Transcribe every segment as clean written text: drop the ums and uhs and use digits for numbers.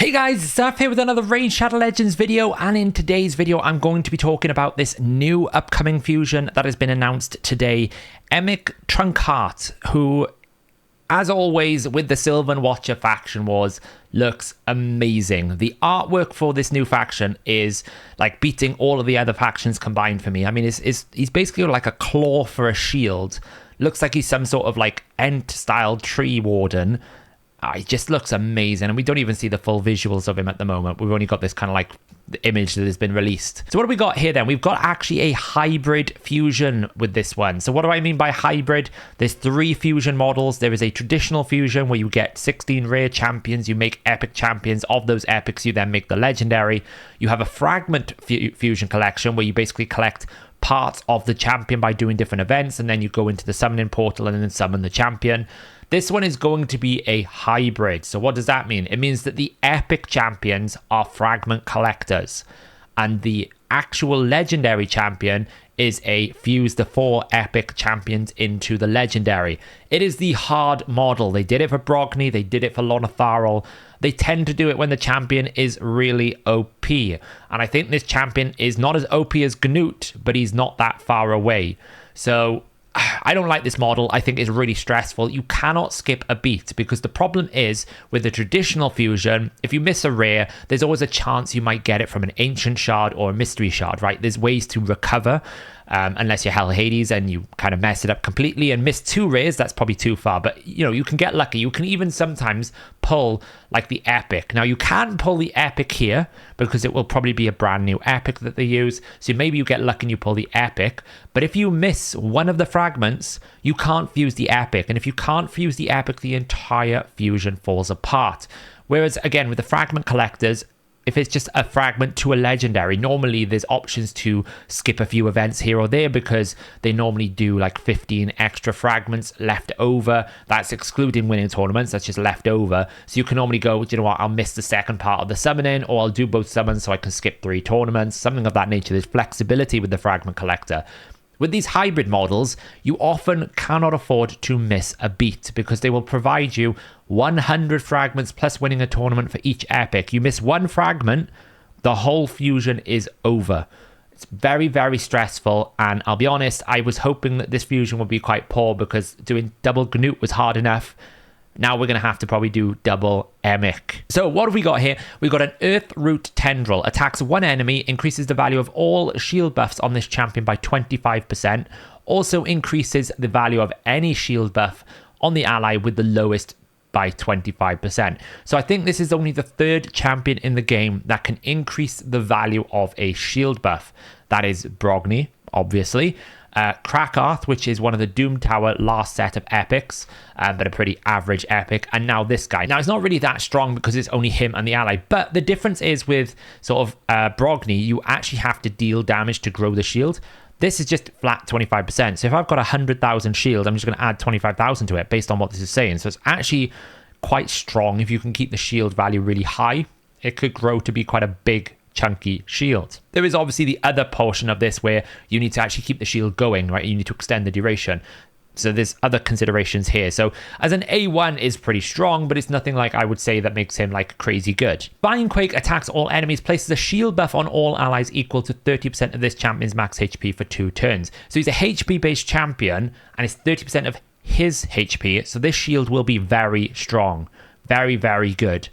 Hey guys, it's Surf here with another Raid Shadow Legends video, and in today's video I'm going to be talking about this new upcoming fusion that has been announced today. Emik Trunkheart, who, as always with the Sylvan Watcher faction wars, looks amazing. The artwork for this new faction is like beating all of the other factions combined for me. I mean, he's basically like a claw for a shield. Looks like he's some sort of like Ent-style tree warden. He just looks amazing, and we don't even see the full visuals of him at the moment. We've only got this kind of like the image that has been released. So what do we got here then? We've got actually a hybrid fusion with this one. So what do I mean by hybrid? There's 3 fusion models. There is a traditional fusion where you get 16 rare champions. You make epic champions. Of those epics, you then make the legendary. You have a fragment fusion collection where you basically collect parts of the champion by doing different events, and then you go into the summoning portal and then summon the champion. This one is going to be a hybrid. So what does that mean? It means that the epic champions are fragment collectors, and the actual legendary champion is a fuse the 4 epic champions into the legendary. It is the hard model. They did it for Brogni, they did it for Lonatharol. They tend to do it when the champion is really OP. And I think this champion is not as OP as Gnut, but he's not that far away. So I don't like this model. I think it's really stressful. You cannot skip a beat, because the problem is with the traditional fusion, if you miss a rare, there's always a chance you might get it from an ancient shard or a mystery shard, right? There's ways to recover, unless you're Hellhades and you kind of mess it up completely and miss 2 rares. That's probably too far, but you know, you can get lucky. You can even sometimes pull like the epic. Now you can pull the epic here because it will probably be a brand new epic that they use, so maybe you get lucky and you pull the epic. But if you miss one of the fragments, you can't fuse the epic, and if you can't fuse the epic, the entire fusion falls apart. Whereas again with the fragment collectors, if it's just a fragment to a legendary, normally there's options to skip a few events here or there, because they normally do like 15 extra fragments left over. That's excluding winning tournaments, that's just left over. So you can normally go, you know what, I'll miss the second part of the summoning, or I'll do both summons so I can skip 3 tournaments, something of that nature. There's flexibility with the fragment collector. With these hybrid models, you often cannot afford to miss a beat, because they will provide you 100 fragments plus winning a tournament for each epic. You miss 1 fragment, the whole fusion is over. It's very, very stressful, and I'll be honest, I was hoping that this fusion would be quite poor, because doing double Gnut was hard enough. Now we're going to have to probably do double Emik. So what have we got here? We've got an Earth Root Tendril. Attacks 1 enemy, increases the value of all shield buffs on this champion by 25%. Also increases the value of any shield buff on the ally with the lowest by 25%. So I think this is only the 3rd champion in the game that can increase the value of a shield buff. That is Brogni, obviously. Krakarth, which is one of the Doom Tower last set of epics, but a pretty average epic, and now this guy. Now it's not really that strong because it's only him and the ally, but the difference is with sort of Brogni, you actually have to deal damage to grow the shield. This is just flat 25%. So if I've got 100,000 shield, I'm just going to add 25,000 to it based on what this is saying. So it's actually quite strong. If you can keep the shield value really high, it could grow to be quite a big chunky shield. There is obviously the other portion of this where you need to actually keep the shield going, right? You need to extend the duration. So there's other considerations here. So as an A1 is pretty strong, but it's nothing like I would say that makes him like crazy good. Vinequake attacks all enemies, places a shield buff on all allies equal to 30% of this champion's max HP for 2 turns. So he's a HP based champion, and it's 30% of his HP. So this shield will be very strong. Very, very good.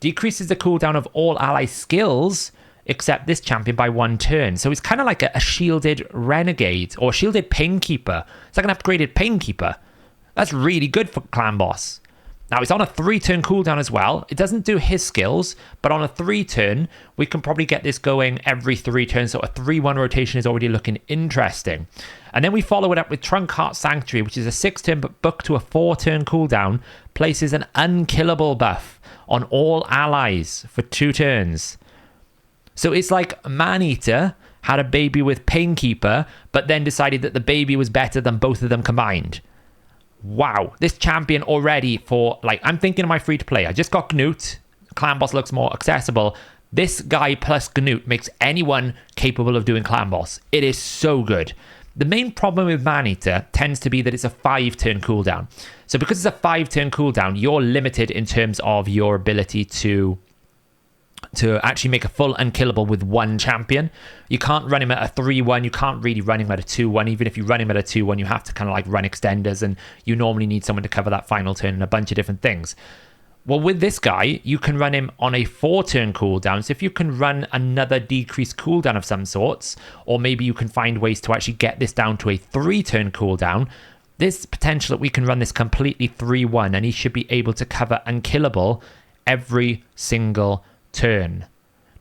Decreases the cooldown of all ally skills except this champion by 1 turn. So it's kind of like a shielded renegade or shielded painkeeper. It's like an upgraded painkeeper. That's really good for clan boss. Now it's on a 3-turn cooldown as well. It doesn't do his skills, but on a 3-turn, we can probably get this going every 3 turns. So a 3-1 rotation is already looking interesting. And then we follow it up with Trunkheart Sanctuary, which is a 6-turn but booked to a 4-turn cooldown, places an unkillable buff on all allies for 2 turns. So it's like Maneater had a baby with Painkeeper, but then decided that the baby was better than both of them combined. Wow, this champion already for, like, I'm thinking of my free-to-play. I just got Gnut. Clan Boss looks more accessible. This guy plus Gnut makes anyone capable of doing Clan Boss. It is so good. The main problem with Manita tends to be that it's a 5-turn cooldown. So because it's a 5-turn cooldown, you're limited in terms of your ability to to actually make a full unkillable with one champion. You can't run him at a 3-1. You can't really run him at a 2-1. Even if you run him at a 2-1, you have to kind of like run extenders, and you normally need someone to cover that final turn and a bunch of different things. Well, with this guy, you can run him on a 4-turn cooldown. So if you can run another decreased cooldown of some sorts, or maybe you can find ways to actually get this down to a 3-turn cooldown, there's potential that we can run this completely 3-1, and he should be able to cover unkillable every single turn.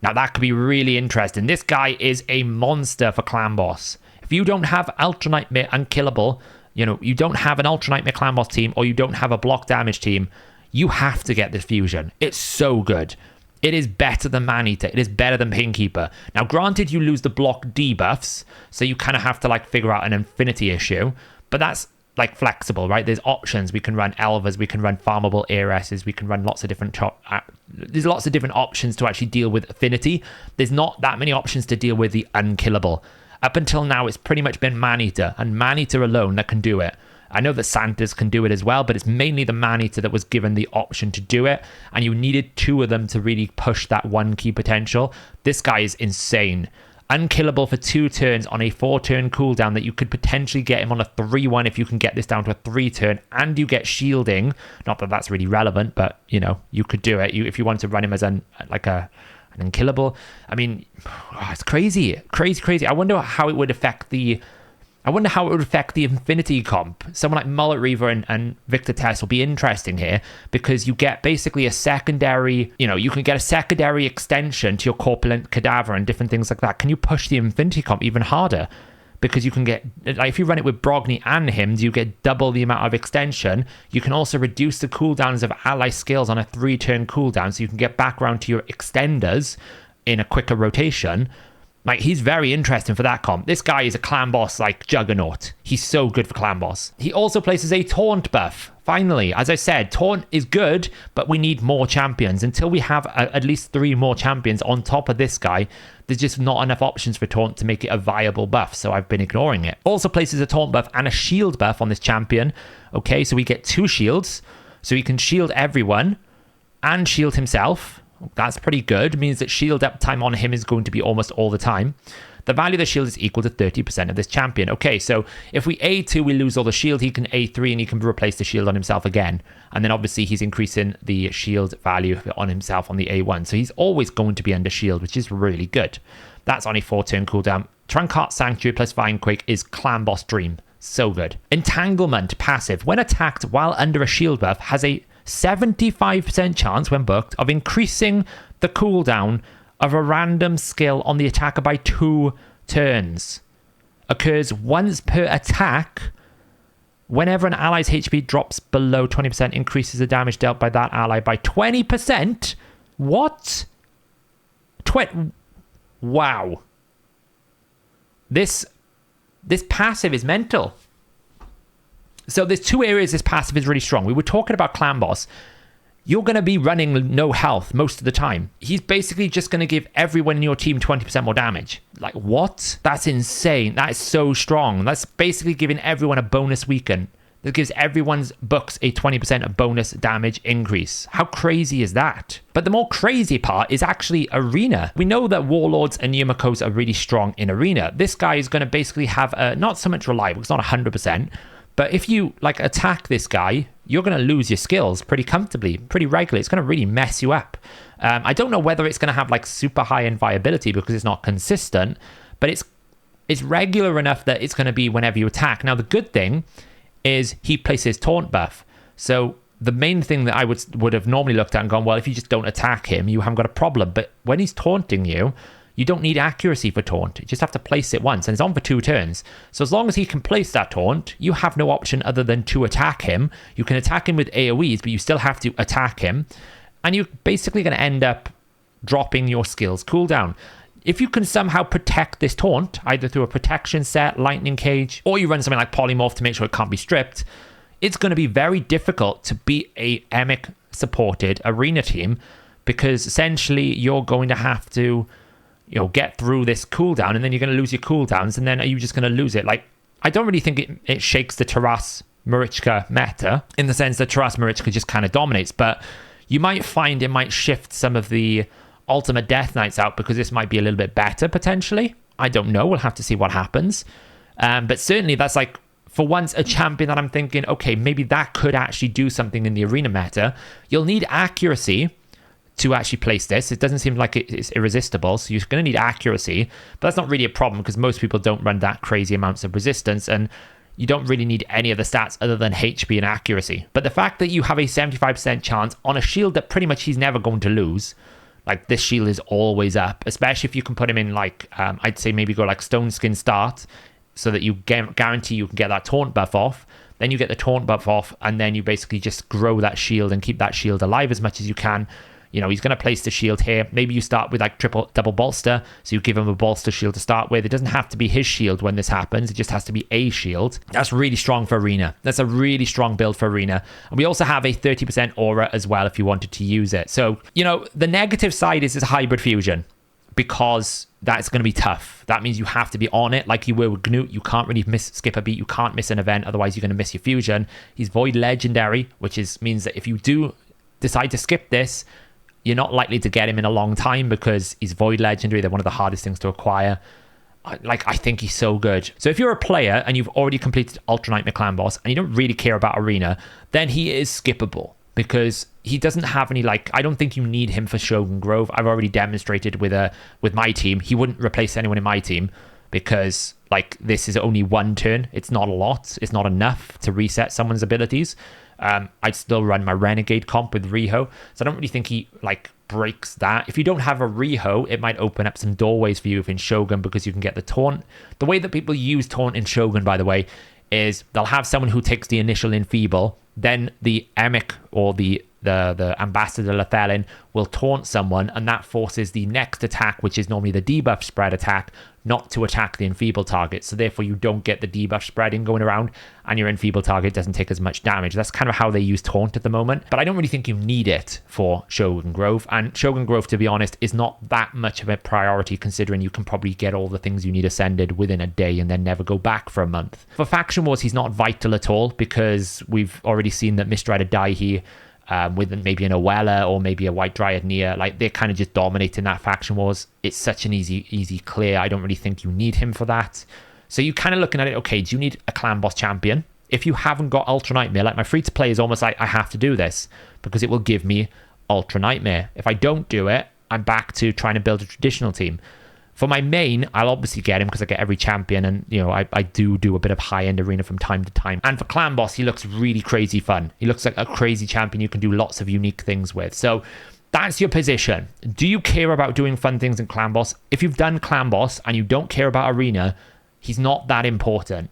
Now that could be really interesting. This guy is a monster for clan boss. If you don't have Ultra Nightmare unkillable, you don't have an Ultra Nightmare clan boss team, or you don't have a block damage team, you have to get this fusion. It's so good. It is better than Manita. It is better than Painkeeper. Now granted, you lose the block debuffs, so you kind of have to like figure out an infinity issue, but that's like flexible, right? There's options. We can run Elvas, we can run farmable heiresses, we can run lots of different there's lots of different options to actually deal with affinity. There's not that many options to deal with the unkillable. Up until now, it's pretty much been Manita, and Manita alone that can do it. I know that Santa's can do it as well, but it's mainly the Manita that was given the option to do it, and you needed 2 of them to really push that 1 key potential. This guy is insane. Unkillable for 2 turns on a 4-turn cooldown that you could potentially get him on a 3-1 if you can get this down to a 3-turn, and you get shielding. Not that that's really relevant, but you could do it. If you want to run him as an unkillable. I mean, it's crazy. I wonder how it would affect the Infinity comp. Someone like Mullet Reaver and Victor Tess will be interesting here, because you get basically a secondary, you can get a secondary extension to your Corpulent Cadaver and different things like that. Can you push the Infinity comp even harder? Because you can get, like, if you run it with Brogni and Hymns, you get double the amount of extension. You can also reduce the cooldowns of ally skills on a 3-turn cooldown, so you can get back around to your extenders in a quicker rotation. Like, he's very interesting for that comp. This guy is a clan boss, like, juggernaut. He's so good for clan boss. He also places a taunt buff. Finally, as I said, taunt is good, but we need more champions. Until we have at least 3 more champions on top of this guy, there's just not enough options for taunt to make it a viable buff, so I've been ignoring it. Also places a taunt buff and a shield buff on this champion. Okay, so we get 2 shields, so he can shield everyone and shield himself. That's pretty good. It means that shield uptime on him is going to be almost all the time. The value of the shield is equal to 30% of this champion. Okay, so if we A2, we lose all the shield. He can A3 and he can replace the shield on himself again. And then obviously he's increasing the shield value on himself on the A1. So he's always going to be under shield, which is really good. That's on a 4-turn cooldown. Trunkheart Sanctuary plus Vinequake is clan boss dream. So good. Entanglement passive. When attacked while under a shield buff, has a 75% chance when booked of increasing the cooldown of a random skill on the attacker by 2 turns. Occurs once per attack. Whenever an ally's HP drops below 20%, increases the damage dealt by that ally by 20%. What? Wow. This passive is mental. So there's 2 areas this passive is really strong. We were talking about clan boss. You're going to be running no health most of the time. He's basically just going to give everyone in your team 20% more damage. Like, what? That's insane. That is so strong. That's basically giving everyone a bonus weaken. That gives everyone's books a 20% bonus damage increase. How crazy is that? But the more crazy part is actually Arena. We know that Warlords and Yumikos are really strong in Arena. This guy is going to basically have not so much reliable. It's not 100%. But if you like attack this guy, you're going to lose your skills pretty comfortably, pretty regularly. It's going to really mess you up. I don't know whether it's going to have like super high inviability because it's not consistent, but it's regular enough that it's going to be whenever you attack. Now, the good thing is he places taunt buff. So the main thing that I would have normally looked at and gone, well, if you just don't attack him, you haven't got a problem. But when he's taunting you, you don't need accuracy for taunt. You just have to place it once, and it's on for 2 turns. So as long as he can place that taunt, you have no option other than to attack him. You can attack him with AoEs, but you still have to attack him. And you're basically going to end up dropping your skills cooldown. If you can somehow protect this taunt, either through a protection set, lightning cage, or you run something like polymorph to make sure it can't be stripped, it's going to be very difficult to beat a Emik supported arena team, because essentially you're going to have to get through this cooldown, and then you're going to lose your cooldowns, and then are you just going to lose it? Like, I don't really think it shakes the Taras Marichka meta, in the sense that Taras Marichka just kind of dominates, but you might find it might shift some of the Ultimate Death Knights out because this might be a little bit better potentially. I don't know. We'll have to see what happens. But certainly that's like, for once, a champion that I'm thinking, okay, maybe that could actually do something in the arena meta. You'll need accuracy to actually place this. It doesn't seem like it's irresistible, so you're going to need accuracy, but that's not really a problem because most people don't run that crazy amounts of resistance, and you don't really need any of the stats other than HP and accuracy. But the fact that you have a 75% chance on a shield that pretty much he's never going to lose, like this shield is always up, especially if you can put him in like, I'd say maybe go like Stone Skin start, so that you guarantee you can get that taunt buff off. Then you get the taunt buff off, and then you basically just grow that shield and keep that shield alive as much as you can. You know, he's going to place the shield here. Maybe you start with like double bolster, so you give him a bolster shield to start with. It doesn't have to be his shield when this happens. It just has to be a shield. That's really strong for arena. That's a really strong build for arena. And we also have a 30% aura as well if you wanted to use it. So, you know, the negative side is this hybrid fusion, because that's going to be tough. That means you have to be on it like you were with Gnut. You can't really skip a beat. You can't miss an event. Otherwise, you're going to miss your fusion. He's Void Legendary, which means that if you do decide to skip this, you're not likely to get him in a long time because he's Void Legendary. They're one of the hardest things to acquire. I think he's so good. So if you're a player and you've already completed Ultra Nightmare Clan Boss and you don't really care about Arena, then he is skippable because he doesn't have any, like, I don't think you need him for Shogun Grove. I've already demonstrated with my team. He wouldn't replace anyone in my team because, like, this is only one turn. It's not a lot. It's not enough to reset someone's abilities. I'd still run my Renegade comp with Riho, so I don't really think he like breaks that. If you don't have a Riho, it might open up some doorways for you in Shogun because you can get the taunt. The way that people use taunt in Shogun, by the way, is they'll have someone who takes the initial enfeeble, then the Emik or the Ambassador Lethelin will taunt someone, and that forces the next attack, which is normally the debuff spread attack, not to attack the enfeebled target. So therefore you don't get the debuff spreading going around, and your enfeebled target doesn't take as much damage. That's kind of how they use taunt at the moment, but I don't really think you need it for Shogun Grove. And Shogun Grove, to be honest, is not that much of a priority considering you can probably get all the things you need ascended within a day and then never go back for a month. For Faction Wars, he's not vital at all because we've already seen that Mistrided die here with maybe an Owella or maybe a White Dryad Nia. Like, they're kind of just dominating that Faction Wars. It's such an easy clear. I don't really think you need him for that. So you're kind of looking at it, okay, do you need a clan boss champion? If you haven't got Ultra Nightmare, like my free-to-play is almost like I have to do this because it will give me Ultra Nightmare. If I don't do it, I'm back to trying to build a traditional team. For my main, I'll obviously get him because I get every champion, and you know I do a bit of high-end arena from time to time. And for Clan Boss, he looks really crazy fun. He looks like a crazy champion you can do lots of unique things with. So that's your position. Do you care about doing fun things in Clan Boss? If you've done Clan Boss and you don't care about arena, he's not that important.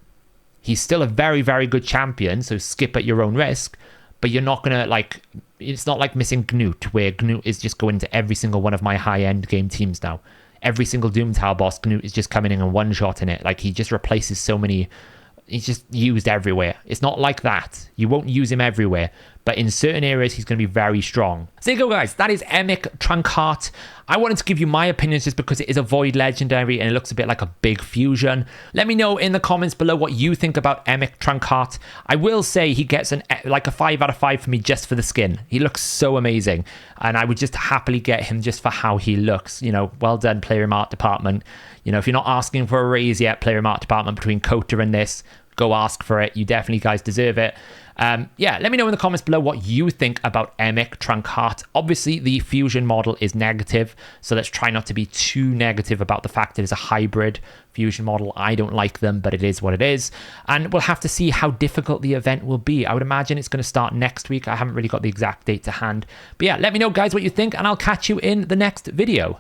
He's still a very, very good champion, so skip at your own risk. But you're not going to, like, it's not like missing Gnut, where Gnut is just going to every single one of my high-end game teams now. Every single Doom Tower boss, Gnut is just coming in and one-shotting it. Like, he just replaces so many... He's just used everywhere. It's not like that. You won't use him everywhere. But in certain areas, he's going to be very strong. So there you go, guys. That is Emik Trunkheart. I wanted to give you my opinions just because it is a Void Legendary and it looks a bit like a big fusion. Let me know in the comments below what you think about Emik Trunkheart. I will say he gets like a 5 out of 5 for me just for the skin. He looks so amazing. And I would just happily get him just for how he looks. You know, well done, Player Art Department. You know, if you're not asking for a raise yet, Player Art Department, between Kota and this, go ask for it. You definitely guys deserve it. Yeah, let me know in the comments below what you think about Emik Trunkheart. Obviously, the fusion model is negative, so let's try not to be too negative about the fact that it's a hybrid fusion model. I don't like them, but it is what it is. And we'll have to see how difficult the event will be. I would imagine it's going to start next week. I haven't really got the exact date to hand. But yeah, let me know, guys, what you think, and I'll catch you in the next video.